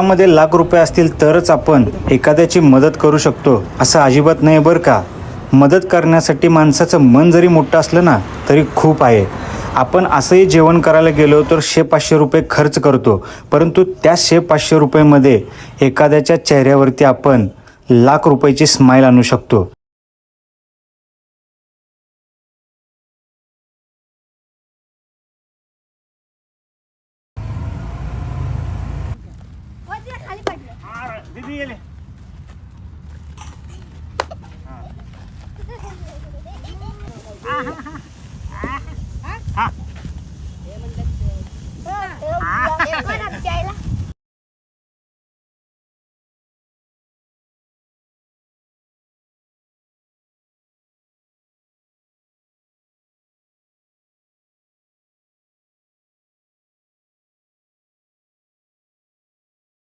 मध्ये लाख रुपये असतील तरच आपण एखाद्याची मदत करू शकतो असं अजिबात नाही बरं का. मदत करण्यासाठी माणसाचं मन जरी मोठं असलं ना तरी खूप आहे. आपण असंही जेवण करायला गेलो तर 100-500 रुपये खर्च करतो, परंतु त्या 100-500 रुपयेमध्ये एखाद्याच्या चेहऱ्यावरती आपण लाख रुपयाची स्माईल आणू शकतो. खाली पडलं.